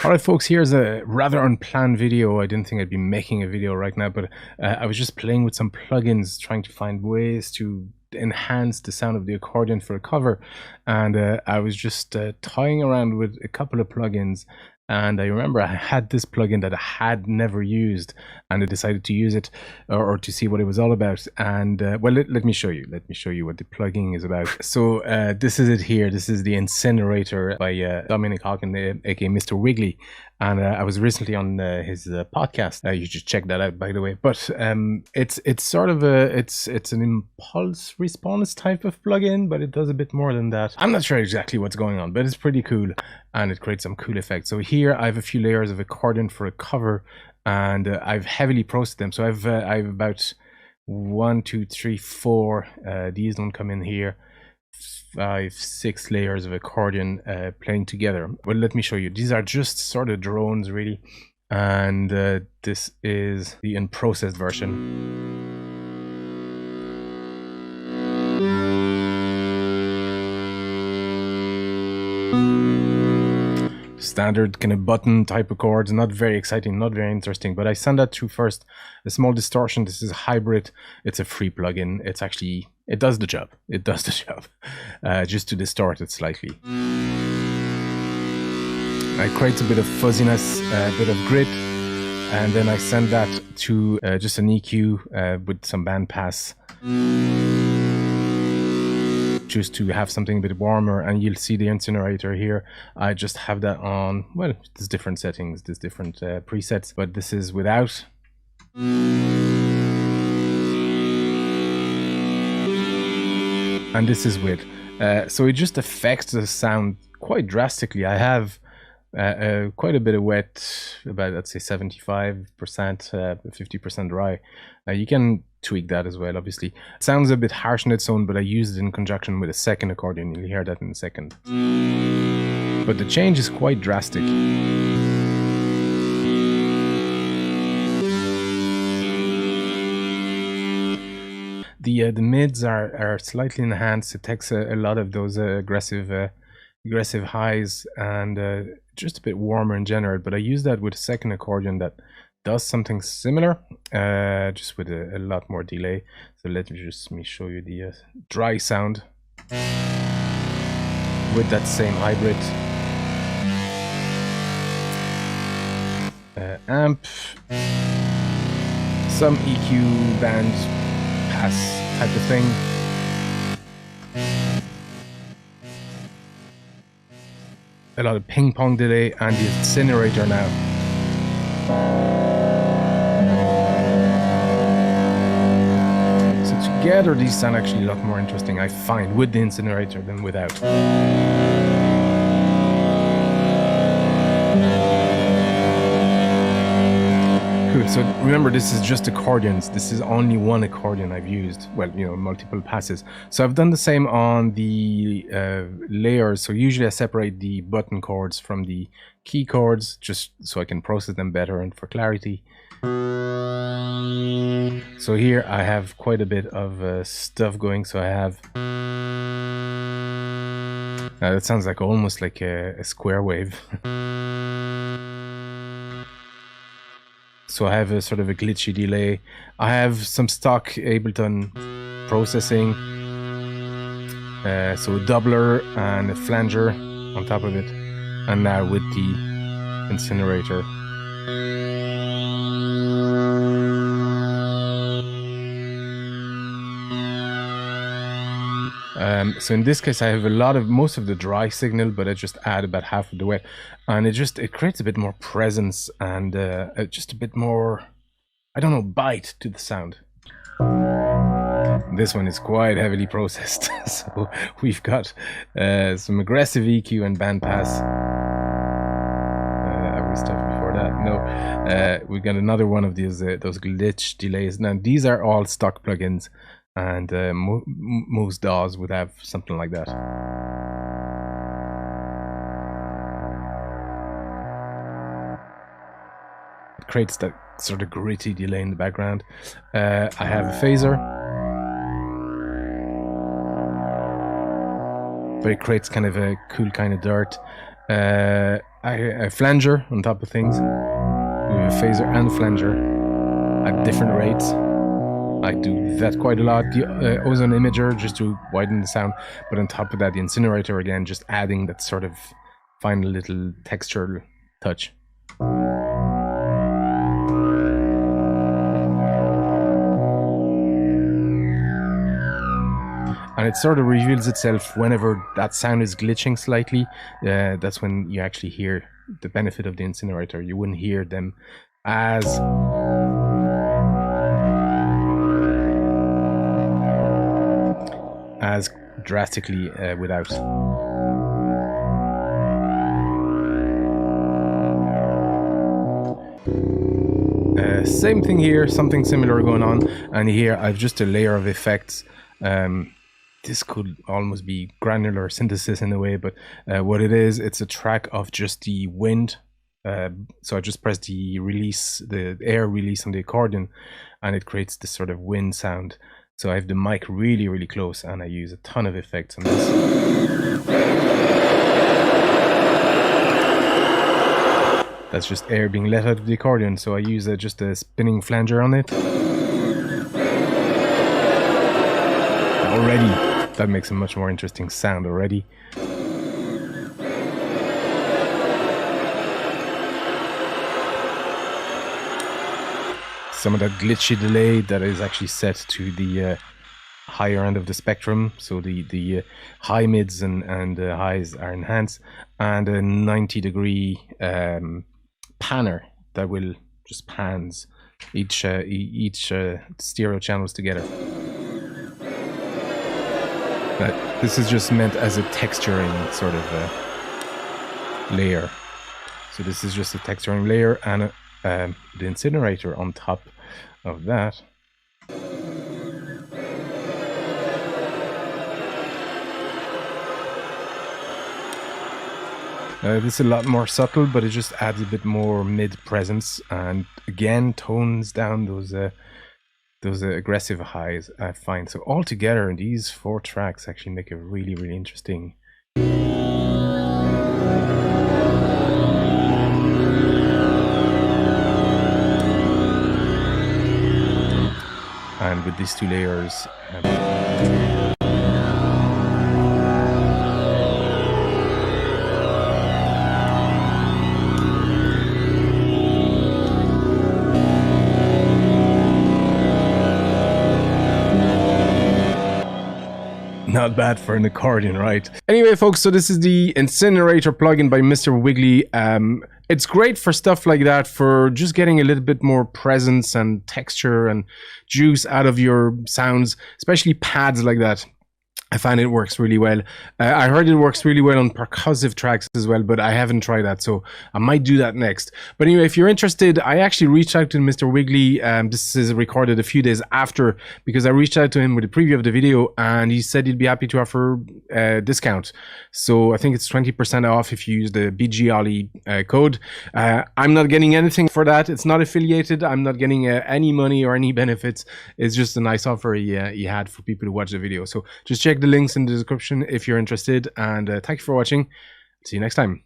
Alright folks, here's a rather unplanned video. I didn't think I'd be making a video right now, but I was just playing with some plugins, trying to find ways to enhance the sound of the accordion for a cover. And I was just toying around with a couple of plugins. And I remember I had this plugin that I had never used, and I decided to use it or to see what it was all about. And well, let me show you. Let me show you what the plugin is about. So this is it here. This is the Incinerator by Dominic Hawken, aka Mr Wiggly. And I was recently on his podcast. You should check that out, by the way. But it's sort of it's an impulse response type of plugin, but it does a bit more than that. I'm not sure exactly what's going on, but it's pretty cool, and it creates some cool effects. So here I have a few layers of accordion for a cover, and I've heavily processed them. So I've about 1, 2, 3, 4. These don't come in here. 5, 6 layers of accordion playing together. Well, let me show you. These are just sort of drones, really, and this is the unprocessed version. Standard kind of button type of chords, not very exciting, not very interesting, but I sent that through first. A small distortion. This is a hybrid. It's a free plugin. It's actually, it does the job. It does the job. Just to distort it slightly. It creates a bit of fuzziness, a bit of grit, and then I send that to just an EQ with some bandpass, just to have something a bit warmer. And you'll see the Incinerator here. I just have that on, well, there's different settings, there's different presets, but this is without. And this is with. So it just affects the sound quite drastically. I have quite a bit of wet, about, let's say 75%, 50% dry. You can tweak that as well, obviously. It sounds a bit harsh on its own, but I use it in conjunction with a second accordion. You'll hear that in a second. But the change is quite drastic. The mids are slightly enhanced. It takes a lot of those aggressive highs, and just a bit warmer in general. But I use that with a second accordion that does something similar, just with a lot more delay. So let me show you the dry sound with that same hybrid amp, some EQ band pass type of thing. A lot of ping pong delay, and the Incinerator now. So together these sound actually a lot more interesting, I find, with the Incinerator than without. Cool. So remember, this is just accordions. This is only one accordion I've used. Well, you know, multiple passes. So I've done the same on the layers. So usually I separate the button chords from the key chords, just so I can process them better and for clarity. So here I have quite a bit of stuff going. So I have, now that sounds like almost like a square wave. So I have a sort of a glitchy delay. I have some stock Ableton processing. So a doubler and a flanger on top of it. And now with the Incinerator. So in this case I have most of the dry signal, but I just add about half of the wet, and it creates a bit more presence and just a bit more, I don't know, bite to the sound. This one is quite heavily processed. So we've got some aggressive EQ and bandpass. Have we stuff before that? No. We got another one of these those glitch delays. Now these are all stock plugins, and most DAWs would have something like that. It creates that sort of gritty delay in the background. I have a phaser, but it creates kind of a cool kind of dirt. a flanger on top of things. We have a phaser and a flanger at different rates. I do that quite a lot. The ozone imager just to widen the sound, but on top of that, the incinerator again, just adding that sort of final little texture touch. And it sort of reveals itself whenever that sound is glitching slightly. That's when you actually hear the benefit of the incinerator. You wouldn't hear them as drastically without. Same thing here, something similar going on, and here I've just a layer of effects. This could almost be granular synthesis in a way, but what it is, it's a track of just the wind. So I just press the release, the air release on the accordion, and it creates this sort of wind sound. So I have the mic really, really close, and I use a ton of effects on this. That's just air being let out of the accordion, so I use just a spinning flanger on it. Already, that makes a much more interesting sound already. Some of that glitchy delay that is actually set to the higher end of the spectrum, so the high mids and highs are enhanced, and a 90-degree panner that will just pans each stereo channels together. This is just meant as a texturing sort of layer. So this is just a texturing layer, and the incinerator on top of that. This is a lot more subtle, but it just adds a bit more mid presence, and again tones down those aggressive highs, I find. So all together, these 4 tracks actually make a really, really interesting. And with these 2 layers, not bad for an accordion, right? Anyway, folks, so this is the Incinerator plugin by Mr. Wiggly. It's great for stuff like that, for just getting a little bit more presence and texture and juice out of your sounds, especially pads like that. I find it works really well. I heard it works really well on percussive tracks as well, but I haven't tried that, so I might do that next. But anyway, if you're interested, I actually reached out to Mr. Wiggly. This is recorded a few days after, because I reached out to him with a preview of the video, and he said he'd be happy to offer a discount. So I think it's 20% off if you use the BGOLI code. I'm not getting anything for that. It's not affiliated. I'm not getting any money or any benefits. It's just a nice offer he had for people to watch the video. So just check the links in the description if you're interested, and thank you for watching. See you next time.